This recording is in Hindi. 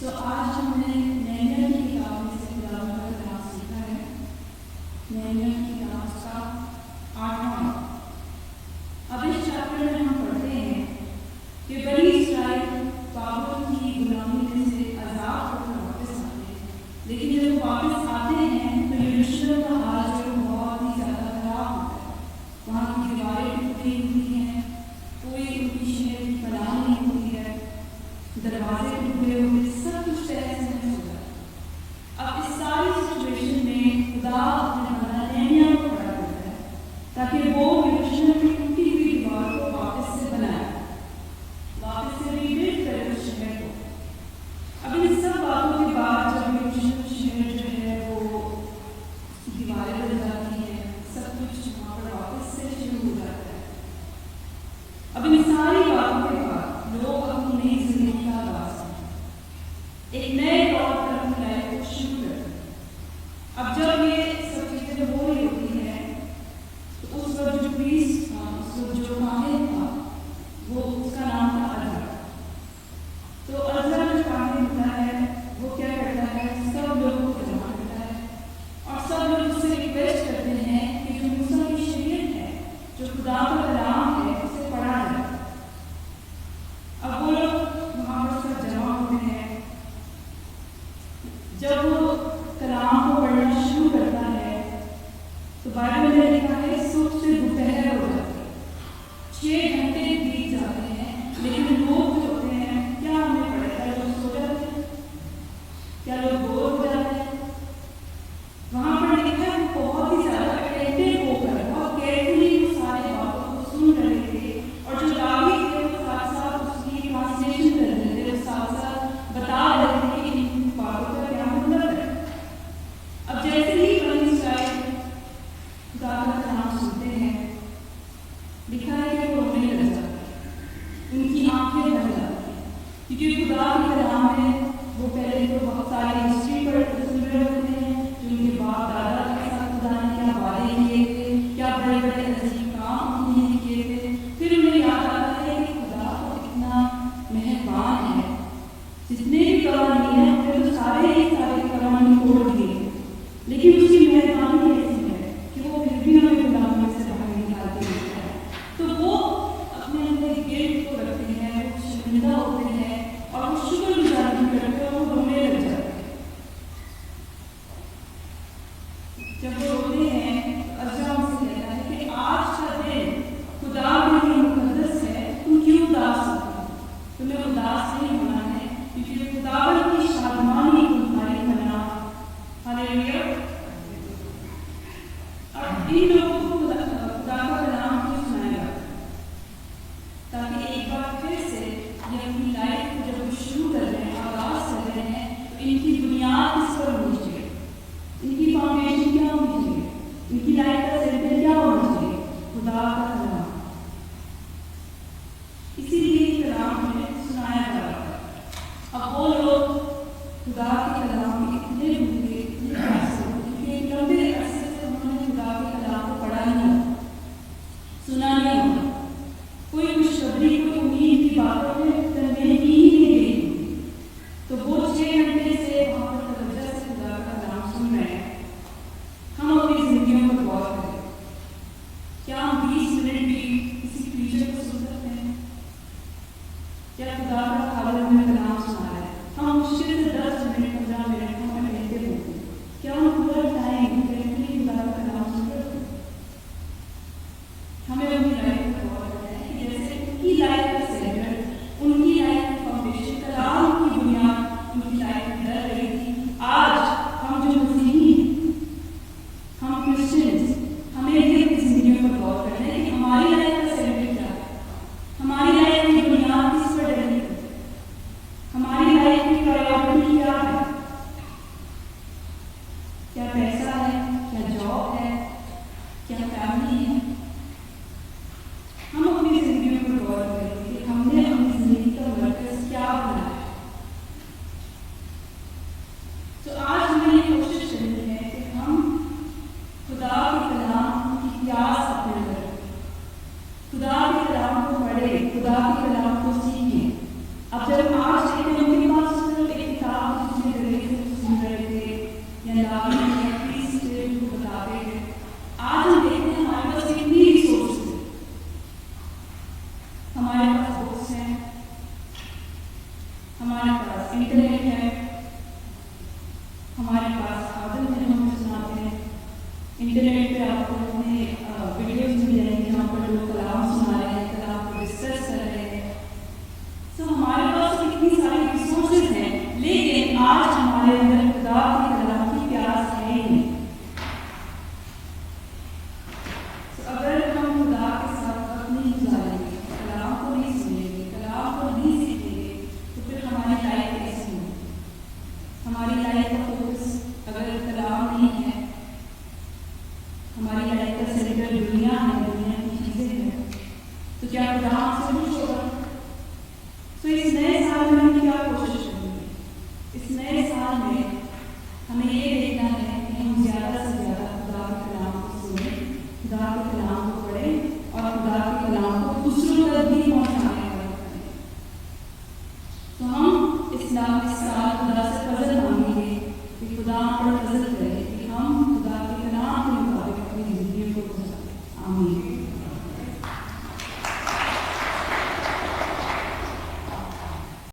आज हमने नैनियल की किताब में से खुदा का कलाम सीखा है। नैनियल की किताब का 8वां। अब इस चैप्टर में हम पढ़ते हैं कि बनी इस्राएल बाबुल की गुलामी में से आज़ाद होकर वापस आते हैं, लेकिन जब वो वापस आते हैं तो यरूशलेम का हाल जो बहुत ही ज़्यादा खराब होता है। वहाँ की दीवारें टूटी हुई हैं, कोई उनकी शहर की पनाह नहीं होती है, दरवाजे टूटे हुए, सब कुछ तहस नहस हो जाता है। अब इस सारी सिचुएशन में खुदा अपने बंदा नहम्याह को खड़ा करता है ताकि वो यरूशलेम की टूटी हुई दीवार को वापस से बनाए, वापस से रीबिल्ड करे उस शहर को। अब इन सब बातों के बाद जब यरूशलेम शहर जो है वो दीवारें बन जाती हैं, सब कुछ वहाँ पर वापस से शुरू हो जाता है। अब इन सारी बातों के बाद लोग अपनी नई जिंदगी का आगाज एक नए तौर पर अपनी लाइफ को शुरू करते हैं। अब जब ये सब चीजें हो रही होती है तो उस वक्त जो प्रीस्ट था, उस वक्त जो काहिन था, वो उसका नाम था अज़रा। तो अज़रा जो काहिन होता है वो क्या करता है, सब लोगों को जमा करता है और सब लोग उससे रिक्वेस्ट करते हैं कि जो मूसा की शरीयत है, जो खुदा का कलाम है, उसे पढ़ा जाए। अब वो लोग वहाँ पर सब जमा होते हैं। जब वो कलाम को पढ़ना शुरू करता है तो बाइबल में लिखा है सुबह से दोपहर हो जाती है, 6 घंटे बीत जाते हैं, लेकिन लोग जो होते हैं क्या हमें पढ़ेगा, लोग सो जाते हैं, क्या लोग बोर हो जाते हैं। वहाँ पर लिखा है बहुत ही ज़्यादा अटेंटिव होकर बहुत केयरफुली वो सारी बातों को सुन रहे थे और जो रावी थे वो साथ साथ उसकी ट्रांसलेशन कर रहे थे, वो साथ साथ बता रहे थे कि इन बातों का क्या मतलब है। अब जैसे ही बनी इस्राएल खुदा का कलाम सुनते हैं, लिखा है कि वो रोने लग जाते हैं, उनकी आंखें भर जाती हैं, क्योंकि खुदा के कलाम में वो पहले तो बहुत सारी हिस्ट्री पर सुन रहे होते हैं, जो उनके बाप दादा के साथ खुदा ने क्या वादे किए थे, क्या बड़े बड़े अजीब काम उन्होंने किए थे। फिर उन्हें याद आता है कि खुदा तो इतना मेहरबान है, जितने भी कवानी हैं उन्हें तो सारे कवानी तोड़ दिए, लेकिन उसकी मेहरबानी ऐसी है कि वो फिर भी हमें गुलामी से बाहर निकालते हैं। तो वो अपने अंदर गिल्ट को रखते हैं, वो शर्मिंदा होते हैं और वो शुक्रगुजारी करते हैं और वो रोने लग जाते हैं। जब वो रोते हैं तो अज़रा उनसे कहता है कि आज का दिन खुदा के लिए मुकद्दस है, तुम क्यों उदास हो? तुम्हें उदास नहीं होना है, क्योंकि खुदावंद की शादमानी तुम्हारी पनाह। हालेलुया। और इन लोगों को खुदा का कलाम क्यों सुनाया? ताकि एक बार फिर से ये अपनी लाइफ को जब वो शुरू कर रहे हैं, आगाज कर रहे हैं, तो इनकी बुनियाद किस पर होनी चाहिए, इनकी फाउंडेशन क्या होनी चाहिए, इनकी लाइफ का सेंटर क्या होना चाहिए? खुदा का कलाम। इसीलिए कलाम में सुनाया जा रहा है। अब वो लोग खुदा के कलाम में इतने डूबे, इतने प्यासे, क्योंकि लंबे अरसे से उन्होंने खुदा के कलाम को पढ़ा नहीं, सुना नहीं, कोई खुशखबरी, कोई उम्मीद की बातों में तनवीर ही नहीं गई। तो वो 6 घंटे से वहाँ पर तवज्जो से खुदा का कलाम सुन रहे हैं। हम अपनी जिंदगियों पर गौर करें, क्या हम 20 मिनट भी किसी प्रीचर को सुन सकते हैं? क्या खुदा का खालिद हमें कलाम सुना रहा है? हम मुश्किल से 10 मिनट 15 मिनट हम अटेंटिव होते हैं, क्या हम पूरा टाइम अटेंटिवली खुदा का कलाम सुन रहे हैं? हमें अपनी लाइफ पर गौर करना है कि जैसे उनकी लाइफ का सेंटर, उनकी लाइफ का फाउंडेशन, कलाम की बुनियाद उनकी लाइफ में डर रही थी। आज हम जो मसीही, हम क्रिश्चियंस, हमें भी अपनी जिंदगियों पर गौर करना है कि हमारी लाइफ का सेंटर क्या है, हमारी लाइफ की बुनियाद किस पर डली है, हमारी लाइफ की प्रायोरिटी क्या है? क्या पैसा है, क्या जॉब है, क्या फैमिली है? हम अपनी जिंदगियों पर गौर करें कि हमने अपनी जिंदगी का मरकज क्या बनाया है। तो आज हमें ये कोशिश करनी है कि हम खुदा के कलाम की प्यास अपने अंदर रखें, खुदा के कलाम को पढ़ें, खुदा के कलाम को सीखें। अब जब आज देखते हैं उनके पास हमारे पास इंटरनेट है, हमारे पास साधन है जो हमें सुनाते हैं। इंटरनेट पे आपको अपने वीडियोज मिल जाएंगे जहाँ पर लोग कलाम सुना रहे हैं, कलाम को डिस्कस कर रहे हैं। तो हमारे पास तो इतनी सारी रिसोर्सेज हैं, लेकिन आज हमारे अंदर खुदा के कलाम की प्यास है ही नहीं। तो अगर हम खुदा के साथ वक्त नहीं गुजारेंगे, कलाम को नहीं सुनेंगे, कलाम को नहीं सीखेंगे, तो फिर हमारी लाइफ कैसी होगी? हमारी लाइफ का फोकस अगर कलाम नहीं है, हमारी लाइफ का सेंटर दुनिया है, दुनिया की चीजें हैं, तो क्या खुदा हमसे खुश होगा? तो इस नए साल में हम क्या कोशिश करेंगे? इस नए साल में हमें ये देखना है कि हम ज़्यादा से ज़्यादा खुदा के कलाम को सुने, खुदा के कलाम को पढ़ें और खुदा के कलाम को दूसरों तक भी पहुँचाने का करें। तो हम इस साल खुदा से फजल मांगेंगे कि खुदा हम पर फजल करे कि हम